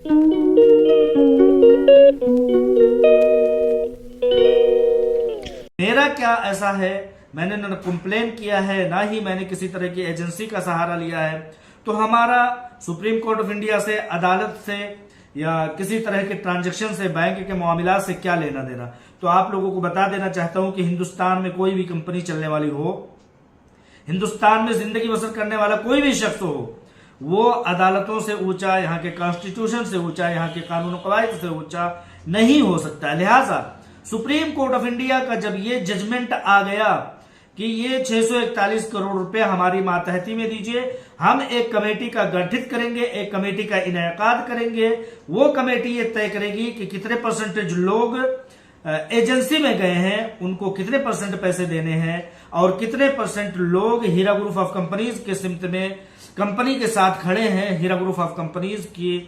मेरा क्या ऐसा है, मैंने न कंप्लेन किया है, ना ही मैंने किसी तरह की एजेंसी का सहारा लिया है। तो हमारा सुप्रीम कोर्ट ऑफ इंडिया से, अदालत से या किसी तरह के ट्रांजैक्शन से, बैंक के मामला से क्या लेना देना। तो आप लोगों को बता देना चाहता हूं कि हिंदुस्तान में कोई भी कंपनी चलने वाली हो, हिंदुस्तान में जिंदगी बसर करने वाला कोई भी शख्स हो, वो अदालतों से ऊंचा, यहाँ के कॉन्स्टिट्यूशन से ऊंचा, यहाँ के कानून कवायद से ऊंचा नहीं हो सकता। लिहाजा सुप्रीम कोर्ट ऑफ इंडिया का जब ये जजमेंट आ गया कि ये 641 करोड़ रुपए हमारी मातहती में दीजिए, हम एक कमेटी का गठित करेंगे, एक कमेटी का इनेकाद करेंगे। वो कमेटी ये तय करेगी कि कितने परसेंटेज लोग एजेंसी में गए हैं, उनको कितने परसेंट पैसे देने हैं, और कितने परसेंट लोग हीरा ग्रुप ऑफ कंपनीज के सिमत में कंपनी के साथ खड़े हैं, हीरा ग्रुप ऑफ कंपनीज की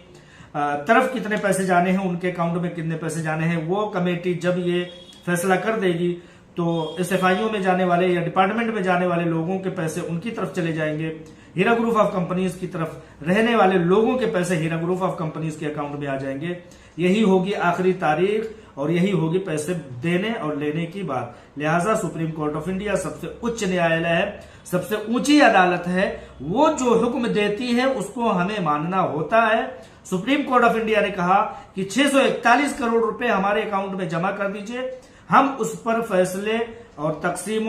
तरफ कितने पैसे जाने हैं, उनके अकाउंट में कितने पैसे जाने हैं। वो कमेटी जब ये फैसला कर देगी तो एसएफआईओ में जाने वाले या डिपार्टमेंट में जाने वाले लोगों के पैसे उनकी तरफ चले जाएंगे, हीरा ग्रुप ऑफ कंपनीज की तरफ रहने वाले लोगों के पैसे हीरा ग्रुप ऑफ कंपनीज के अकाउंट में आ जाएंगे। यही होगी आखिरी तारीख और यही होगी पैसे देने और लेने की बात। लिहाजा सुप्रीम कोर्ट ऑफ इंडिया सबसे उच्च न्यायालय है, सबसे ऊंची अदालत है, वो जो हुक्म देती है उसको हमें मानना होता है। सुप्रीम कोर्ट ऑफ इंडिया ने कहा कि 641 करोड़ रुपए हमारे अकाउंट में जमा कर दीजिए, हम उस पर फैसले और तकसीम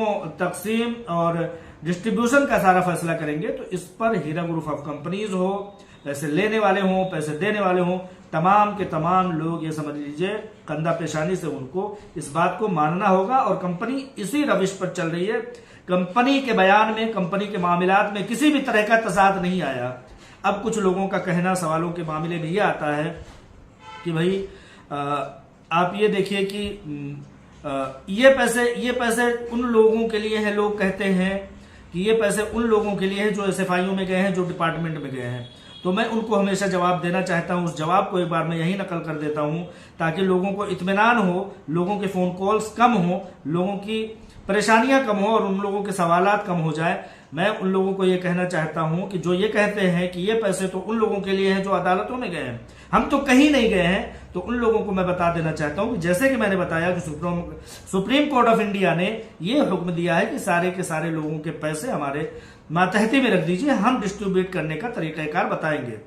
और डिस्ट्रीब्यूशन का सारा फैसला करेंगे। तो इस पर हीरा ग्रुप ऑफ कंपनीज हो, पैसे लेने वाले हों, पैसे देने वाले हों, तमाम के तमाम लोग ये समझ लीजिए कंधा पेशानी से उनको इस बात को मानना होगा। और कंपनी इसी रविश पर चल रही है। कंपनी के बयान में, कंपनी के मामलात में किसी भी तरह का तसाद नहीं आया। अब कुछ लोगों का कहना सवालों के मामले में ये आता है कि भाई आप ये देखिए कि ये पैसे उन लोगों के लिए हैं, लोग कहते हैं कि ये पैसे उन लोगों के लिए हैं जो एसएफआईओ में गए हैं, जो डिपार्टमेंट में गए हैं। तो मैं उनको हमेशा जवाब देना चाहता हूं। उस जवाब को एक बार मैं यही नकल कर देता हूं ताकि लोगों को इत्मीनान हो, लोगों के फोन कॉल्स कम हो, लोगों की परेशानियां कम हो और उन लोगों के सवालात कम हो जाए। मैं उन लोगों को ये कहना चाहता हूं कि जो ये कहते हैं कि ये पैसे तो उन लोगों के लिए हैं जो अदालतों में गए हैं, हम तो कहीं नहीं गए हैं, तो उन लोगों को मैं बता देना चाहता हूं कि जैसे कि मैंने बताया कि सुप्रीम कोर्ट ऑफ इंडिया ने ये हुक्म दिया है कि सारे के सारे लोगों के पैसे हमारे मातहती में रख दीजिए, हम डिस्ट्रीब्यूट करने का तरीकाकार बताएंगे।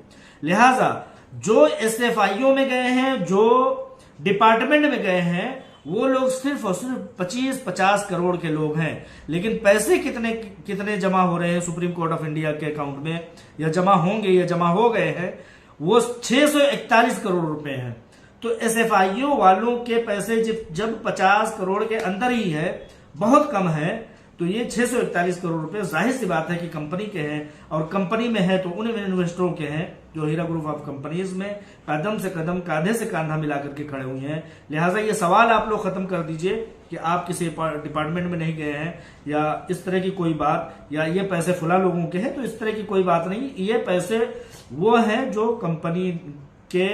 लिहाजा जो एसएफआईओ में गए हैं, जो डिपार्टमेंट में गए हैं, वो लोग सिर्फ और सिर्फ 25-50 करोड़ के लोग हैं। लेकिन पैसे कितने जमा हो रहे हैं सुप्रीम कोर्ट ऑफ इंडिया के अकाउंट में, या जमा होंगे या जमा हो गए हैं, वो 641 करोड़ रुपए हैं। तो एसएफआईओ वालों के पैसे जब 50 करोड़ के अंदर ही है, बहुत कम है, तो ये 641 करोड़ रुपए जाहिर सी बात है कि कंपनी के हैं, और कंपनी में है तो उन इन्वेस्टरों के हैं जो हीरा ग्रुप ऑफ कंपनीज में कदम से कदम, कांधे से कांधा मिलाकर के खड़े हुए हैं। लिहाजा ये सवाल आप लोग खत्म कर दीजिए कि आप किसी डिपार्टमेंट में नहीं गए हैं या इस तरह की कोई बात, या ये पैसे फुला लोगों के हैं, तो इस तरह की कोई बात नहीं। ये पैसे वो हैं जो कंपनी के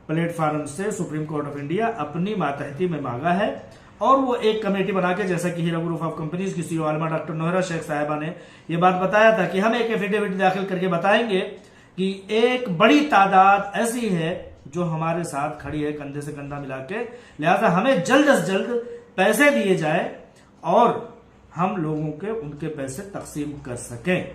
प्लेटफॉर्म से सुप्रीम कोर्ट ऑफ इंडिया अपनी मातहती में मांगा है। और वो एक कमेटी बना के, जैसा कि हीरा ग्रुप ऑफ कंपनीज की सीईओ आलमा डॉक्टर नोहरा शेख साहिबा ने ये बात बताया था कि हम एक एफिडेविट दाखिल करके बताएंगे कि एक बड़ी तादाद ऐसी है जो हमारे साथ खड़ी है कंधे से कंधा मिला के, लिहाजा हमें जल्द से जल्द पैसे दिए जाए और हम लोगों के उनके पैसे तकसीम कर सकें।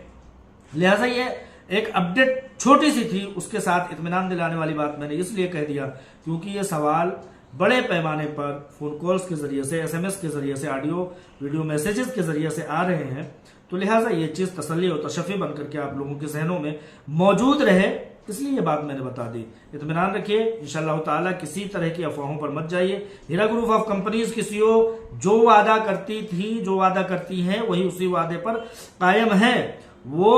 लिहाजा ये एक अपडेट छोटी सी थी, उसके साथ इत्मीनान दिलाने वाली बात मैंने इसलिए कह दिया क्योंकि ये सवाल बड़े पैमाने पर फोन कॉल्स के जरिए से, एसएमएस के जरिए से, ऑडियो वीडियो मैसेजेस के जरिए से आ रहे हैं। तो लिहाजा ये चीज तसल्ली और तशफ़ी बन करके आप लोगों के जहनों में मौजूद रहे, इसलिए ये बात मैंने बता दी। इत्मीनान रखिए, इंशाअल्लाह ताला किसी तरह की अफवाहों पर मत जाइए। हीरा ग्रुप ऑफ कंपनीज की सीईओ जो वादा करती थी, जो वादा करती है, वही उसी वादे पर कायम है। वो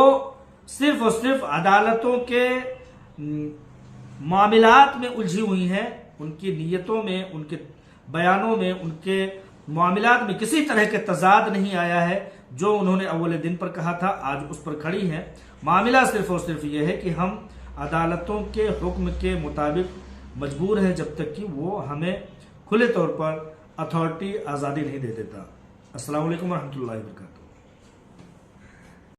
सिर्फ और सिर्फ अदालतों के मामलात में उलझी हुई हैं, उनकी नीयतों में, उनके बयानों में, उनके मामलात में किसी तरह के तजाद नहीं आया है। जो उन्होंने अव्वल दिन पर कहा था आज उस पर खड़ी है। मामला सिर्फ और सिर्फ यह है कि हम अदालतों के हुक्म के मुताबिक मजबूर हैं जब तक कि वो हमें खुले तौर पर अथॉरिटी आज़ादी नहीं दे देता। अस्सलाम वालेकुम रहमतुल्लाहि व बरकातहू।